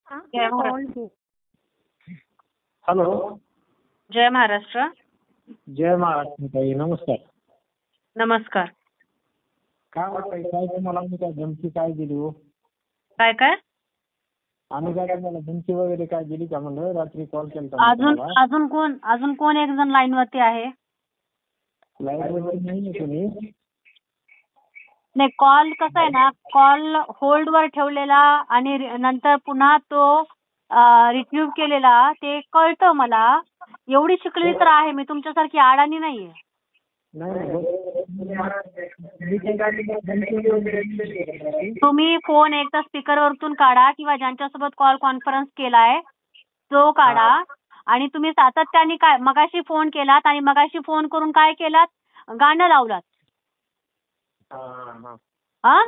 जय Maharashtra. Hello. जय महाराष्ट्र. जय महाराष्ट्र ताई, नमस्कार. नमस्कार. काय वाटतंय, काय तुम्हाला आम्ही काय धमकी काय दिली हो? काय काय आम्ही काय तुम्हाला धमकी वगैरे काय दिली का म्हणलं? रात्री कॉल केला अजून कोण एक जण लाईन वरती आहे? लाईट वगैरे नाही तुम्ही? नाही, कॉल कसा आहे ना, कॉल होल्ड वर ठेवलेला आणि नंतर पुन्हा तो रिट्रीव्ह केलेला ते कळतं मला. एवढी शिकलेली तर आहे मी, तुमच्यासारखी अडाणी नाहीये. तुम्ही फोन एकदा स्पीकरवरतून काढा किंवा ज्यांच्यासोबत कॉल कॉन्फरन्स केलाय तो काढा. आणि तुम्ही सातत्याने काय मगाशी फोन केलात आणि मगाशी फोन करून काय केलात, गाणं लावलात. हा,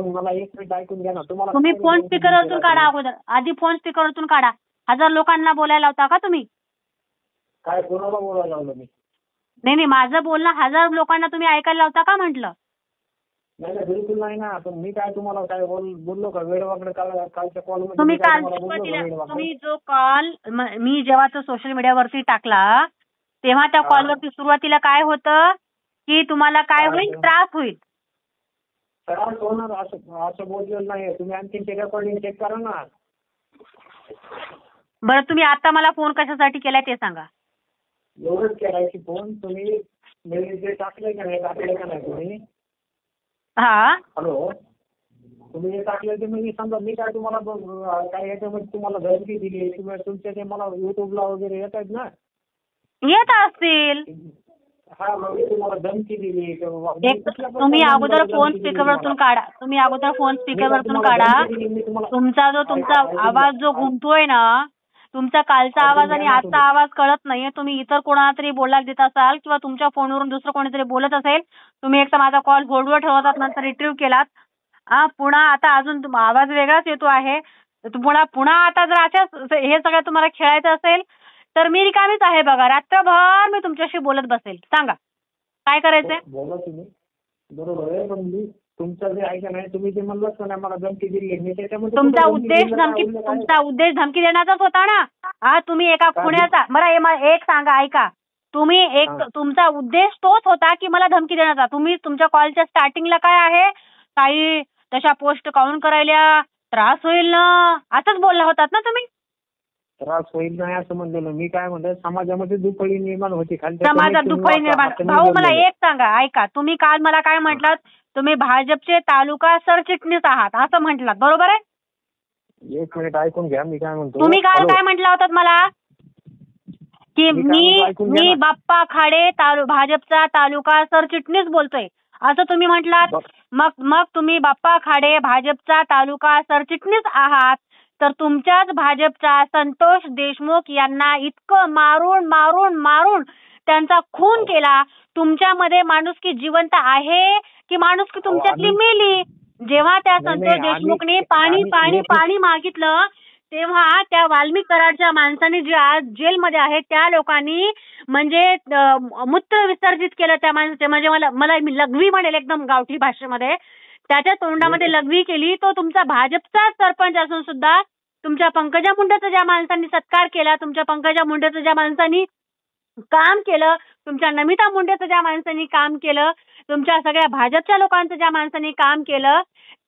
मला एक मिनिट ऐकून घ्या ना. तुम्ही फोन स्पीकरवरतून काढा. अगोदर आधी फोन स्पीकरवरतून काढा. 1000 लोकांना बोलायला होता का तुम्ही? काय कोणाला बोलायला लावलं मी? नाही, माझं बोलणं 1000 लोकांना तुम्ही ऐकायला लावता का म्हटलं? नाही, बिलकुल नाही ना. पण मी काय तुम्हाला काय बोललो का? वेळेवाकडे कालच्या कॉल तुम्ही तुम्ही जो कॉल मी जेव्हा तो सोशल मीडियावरती टाकला तेव्हा त्या कॉलवरती सुरुवातीला काय होतं की तुम्हाला काय होईल, त्रास होईल. त्रास होणार असं बोललेलं नाही. तुम्ही आणखी ते रेकॉर्डिंग चेक करा ना. बरं, तुम्ही आता मला फोन कशासाठी केलाय ते सांगा. एवढंच करायची फोन. तुम्ही जे टाकलंय का नाही तुम्ही? हा, हॅलो. तुम्ही जे टाकलंय ते मी समजा मी काय तुम्हाला काय याच्यामध्ये तुम्हाला धमकी दिली किंवा तुमच्या ते मला युट्यूबला वगैरे येत आहेत ना? येत असतील. हा, मग तुम्हाला धमकी दिली. तुम्ही अगोदर फोन स्पीकरवरतून काढा. तुमचा आवाज जो घुमतोय ना, तुमचा कालचा आवाज आणि आजचा आवाज कळत नाहीये. तुम्ही इतर कोणाला तरी बोलायला देत असाल किंवा तुमच्या फोनवरून दुसरं कोणीतरी बोलत असेल. तुम्ही एकदा माझा कॉल होल्डवर ठेवतात, नंतर रिट्रीव्ह केलात. पुन्हा आता अजून आवाज वेगळाच येतो आहे. पुन्हा आता जर अशा हे सगळं तुम्हाला खेळायचं असेल तर मी रिकामीच आहे बघा. रात्रभर मी तुमच्याशी बोलत बसेल. सांगा काय करायचंय? बोला तुम्ही. बरोबर आहे, पण तुमचं जे ऐका नाही, तुम्ही जे म्हणलात ना मला धमकी दिली, मी त्याच्यामध्ये तुमचा उद्देश धमकी देण्याचाच होता ना. तुम्ही एका पुण्याचा मला एक सांगा, ऐका. तुम्ही तुमचा उद्देश तोच होता की मला धमकी देण्याचा. तुम्ही तुमच्या कॉलच्या स्टार्टिंगला काय आहे, काही तशा पोस्ट काउंट करायला त्रास होईल ना असंच बोलला होतात ना तुम्ही. त्रास होईल नाही असं म्हणलेलं मी. काय म्हणतो, समाजामध्ये दुफळी निर्माण होती. समाजात दुफळी निर्माण. भाऊ मला एक सांगा, ऐका. तुम्ही काल मला काय म्हटलात, तुम्ही भाजपचे तालुका सरचिटणीस आहात असं म्हटलात, बरोबर आहे? एक मिनिट ऐकून घ्या मी काय म्हणतो. तुम्ही काल काय म्हटला होतात मला की मी बाप्पा खाडे भाजपचा तालुका सरचिटणीस बोलतोय असं तुम्ही म्हटलात. मग तुम्ही बाप्पा खाडे भाजपचा तालुका सरचिटणीस आहात तर तुमच्याच भाजपचा संतोष देशमुख यांना इतकं मारून मारून मारून त्यांचा खून केला. तुमच्यामध्ये माणुसकी जिवंत आहे की माणुसकी तुमच्यातली मेली? जेव्हा त्या संतोष देशमुखने पाणी पाणी पाणी मागितलं तेव्हा त्या वाल्मिक कराडच्या माणसाने जे आज जेलमध्ये आहेत त्या लोकांनी म्हणजे मूत्र विसर्जित केलं त्या माणसाचे. म्हणजे मला मी लघवी म्हणेल एकदम गावठी भाषेमध्ये. त्याच्या तोंडामध्ये लघवी केली. तो तुमचा भाजपचा सरपंच असून सुद्धा तुमच्या पंकजा मुंडेचा ज्या माणसांनी सत्कार केला, तुमच्या पंकजा मुंडेचं ज्या माणसांनी काम केलं, तुमच्या नमिता मुंडेचं ज्या माणसांनी काम केलं, तुमच्या सगळ्या भाजपच्या लोकांचं ज्या माणसांनी काम केलं,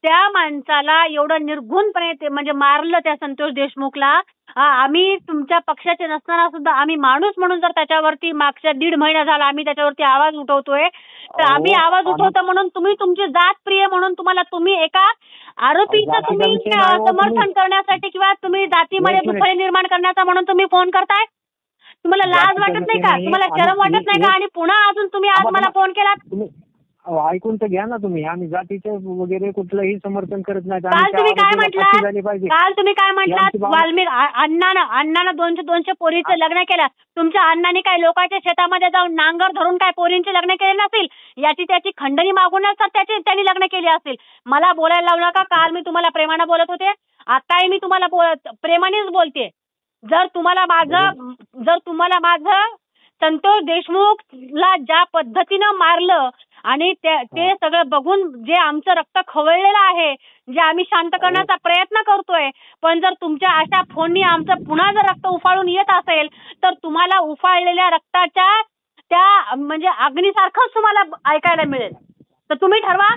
त्या माणसाला एवढं निर्घुणपणे म्हणजे मारलं त्या संतोष देशमुखला. आम्ही तुमच्या पक्षाचे नसताना सुद्धा आम्ही माणूस म्हणून जर त्याच्यावरती मागच्या 1.5 महिना झाला आम्ही त्याच्यावरती आवाज उठवतोय तर आम्ही आवाज उठवतो म्हणून तुम्ही तुमची जात प्रिय म्हणून तुम्ही एका आरोपीचं तुम्ही समर्थन करण्यासाठी किंवा तुम्ही जातीमध्ये दुफळी निर्माण करण्याचा म्हणून तुम्ही फोन करताय. तुम्हाला लाज वाटत नाही का? तुम्हाला शरम वाटत नाही का? आणि पुन्हा अजून तुम्ही आज मला फोन केला. ऐकून तर घ्या ना तुम्ही. आम्ही जातीचे वगैरे कुठलंही समर्थन करत नाही. काल तुम्ही काय म्हटलात वाल्मिक अण्णानं 200 पोरीचं लग्न केलं. तुमच्या अण्णांनी काय लोकांच्या शेतामध्ये जाऊन नांगर धरून काय पोरींचे लग्न केले नसेल? याची त्याची खंडणी मागूनच तर त्यांनी लग्न केली असेल. मला बोलायला लावू नका. काल मी तुम्हाला प्रेमानं बोलत होते, आताही मी तुम्हाला प्रेमानेच बोलते. जर तुम्हाला माझं संतोष देशमुखला ज्या पद्धतीनं मारलं आणि ते सगळं बघून जे आमचं रक्त खवळलेलं आहे, जे आम्ही शांत करण्याचा प्रयत्न करतोय, पण जर तुमच्या अशा फोननी आमचं पुन्हा जर रक्त उफाळून येत असेल तर तुम्हाला उफाळलेल्या रक्ताच्या त्या म्हणजे अग्नीसारखंच तुम्हाला ऐकायला मिळेल. तर तुम्ही ठरवा,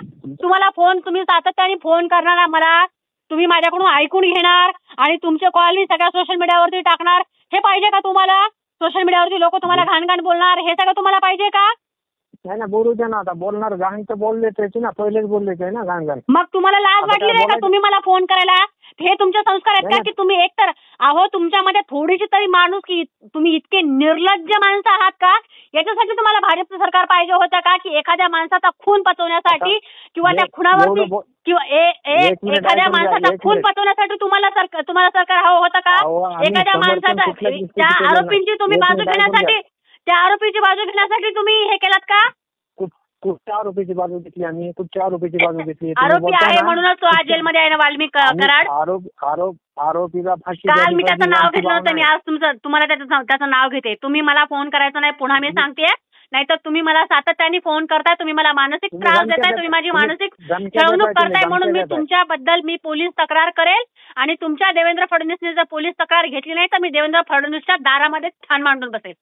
तुम्हाला तुम्ही सातत्याने फोन करणार मला, तुम्ही माझ्याकडून ऐकून घेणार आणि तुमचे कॉल सगळ्या सोशल मीडियावरती टाकणार, हे पाहिजे का तुम्हाला? सोशल मीडियावरती लोक तुम्हाला घाण बोलणार, हे सगळं तुम्हाला पाहिजे का? नाही ना, बोलू द्या ना. आता बोलणार घाण तर बोलले त्याची ना, पहिलेच बोलले ते ना घाण. मग तुम्हाला लाज वाटली नाही का तुम्ही मला फोन करायला? हे तुमचे संस्कार आहेत का की तुम्ही एकतर तुमच्यामध्ये थोडीशी तरी माणूस की तुम्ही इतके निर्लज्ज माणसं आहात का? याच्यासाठी तुम्हाला भाजपचं सरकार पाहिजे होतं का की एखाद्या माणसाचा खून पचवण्यासाठी किंवा त्या खुनावरती किंवा एखाद्या माणसाचा खून पचवण्यासाठी तुम्हाला सरकार हवं होतं का? एखाद्या माणसाचा त्या आरोपींची तुम्ही बाजू घेण्यासाठी तुम्ही हे केलात का? कुठच्या आरोपीची बाजू घेतली आम्ही? कुठच्या आरोपीची बाजू घेतली? आरोपी आहे म्हणूनच तो आज जेलमध्ये आहे ना, वाल्मिक कराड. आरोपीला फाशी. काल मी त्याचं नाव घेतलं होतं. मी आज तुम्हाला त्याचं नाव घेते. तुम्ही मला फोन करायचा नाही, पुन्हा मी सांगते. नाहीतर तुम्ही मला सातत्याने फोन करताय, तुम्ही मला मानसिक त्रास देताय, तुम्ही माझी मानसिक छळवणूक करताय. म्हणून मी तुमच्याबद्दल पोलीस तक्रार करेल आणि तुमच्या देवेंद्र फडणवीसने जर पोलीस तक्रार घेतली नाही तर मी देवेंद्र फडणवीसच्या दारामध्ये ठाण मांडून बसेल.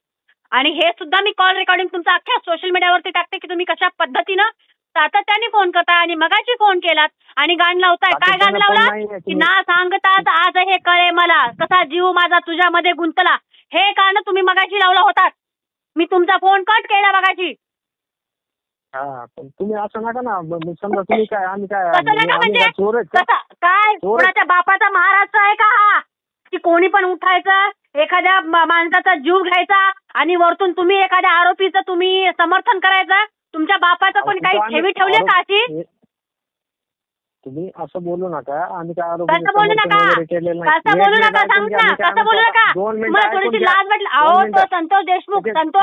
आणि हे सुद्धा मी कॉल रेकॉर्डिंग तुमचा अख्ख्या सोशल मीडियावरती टाकते की तुम्ही कशा पद्धतीनं सातत्याने फोन करताय आणि मगाशी फोन केलात आणि गाण लावताय. काय गाण लावला की ना सांगताच आज हे कळे मला, कसा जीव माझा तुझ्यामध्ये गुंतला, हे गाणं तुम्ही मगाशी लावला होतात. मी तुमचा फोन कट केला मगाशी. तुम्ही असं नका ना, समजा तुम्ही काय आम्ही काय कसं नका म्हणजे काय कोणाच्या बापाचा महाराष्ट्र आहे का हा की कोणी पण उठायचं, एखाद्या माणसाचा जीव घ्यायचा आणि वरतून तुम्ही एखाद्या आरोपीचं तुम्ही समर्थन करायचं? तुमच्या बापाचं पण काही ठेवी ठेवली का अशी? तुम्ही असं बोलू नका. आम्ही काय आरोप कसं बोलू नका, कसं बोलू नका सांग ना, कसं बोलू नका. तुम्हाला थोडीशी लाज वाटली? अहो तो संतोष देशमुख तुमचाच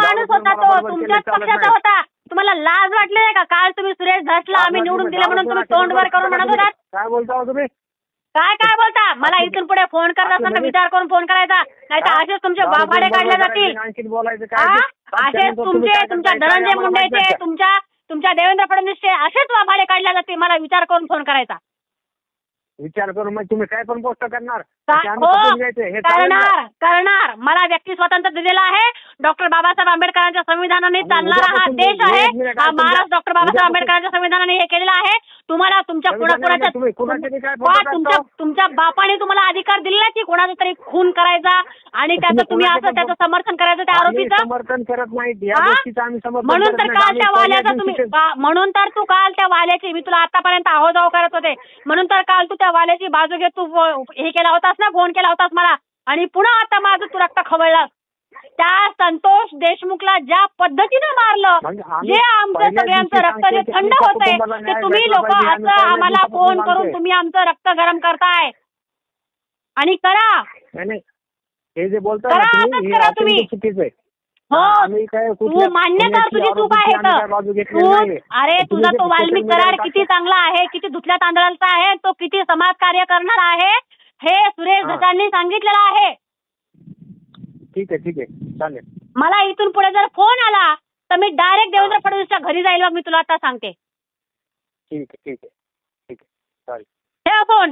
माणूस होता, तो तुमच्याच पक्षाचा होता. तुम्हाला लाज वाटली नाही का? काल तुम्ही सुरेश धसला आम्ही निवडून दिले म्हणून तुम्ही तोंड वर करून म्हणत होतात. काय बोलता तुम्ही? काय बोलता? मला इथून पुढे फोन करत असताना विचार करून फोन करायचा, नाही तर असेच तुमचे भाडे काढले जातील. असेच तुमच्या धनंजय मुंडेचे, तुमच्या देवेंद्र फडणवीसचे असेच भाडे काढले जातील. मला विचार करून फोन करायचा. विचार करून मग तुम्ही काय पण पोस्ट करणार? करणार. मला व्यक्ती स्वातंत्र्य दिलेलं आहे. डॉक्टर बाबासाहेब आंबेडकरांच्या संविधानाने चालणारा हा देश आहे. हा महाराष्ट्र डॉक्टर बाबासाहेब आंबेडकरांच्या संविधानाने हे केलेलं आहे. तुम्हाला तुमच्या तुमच्या बापाने तुम्हाला अधिकार दिलेला की कोणाचा तरी खून करायचा आणि त्याचं तुम्ही असं त्याचं समर्थन करायचं त्या आरोपीचं समर्थन करत नाही. म्हणून तर काल त्या वाल्याचा तुम्ही म्हणून तर तू काल त्या वाल्याची मी तुला आतापर्यंत आहोजाव करत होते म्हणून तर काल तू त्या वाल्याची बाजू घेत तू हे केला होतास ना, फोन केला होतास मला आणि पुन्हा आता माझं तू रक्त खवळलास. त्या संतोष देशमुखला ज्या पद्धतीनं मारलं, जे आमचं सगळ्यांचं रक्त जे थंड होतंय ते तुम्ही लोक असं आम्हाला फोन करून तुम्ही आमचं रक्त गरम करताय. आणि करा हे जे बोलता तुम्ही चुकीचं. हो तू मान्य कर तुझी चूक आहे. अरे तुझा तो वाल्मिक कराड किती चांगला आहे, किती धुतल्या तांदळाचा आहे, तो किती समाजकार्य करणार आहे हे सुरेश धसांनी सांगितलेलं आहे. ठीक आहे चालेल. मला इथून पुढे जर फोन आला तर मी डायरेक्ट देवेंद्र फडणवीसच्या घरी जाईल. मग मी तुला आता सांगते. ठीक आहे चालेल. ठेव फोन.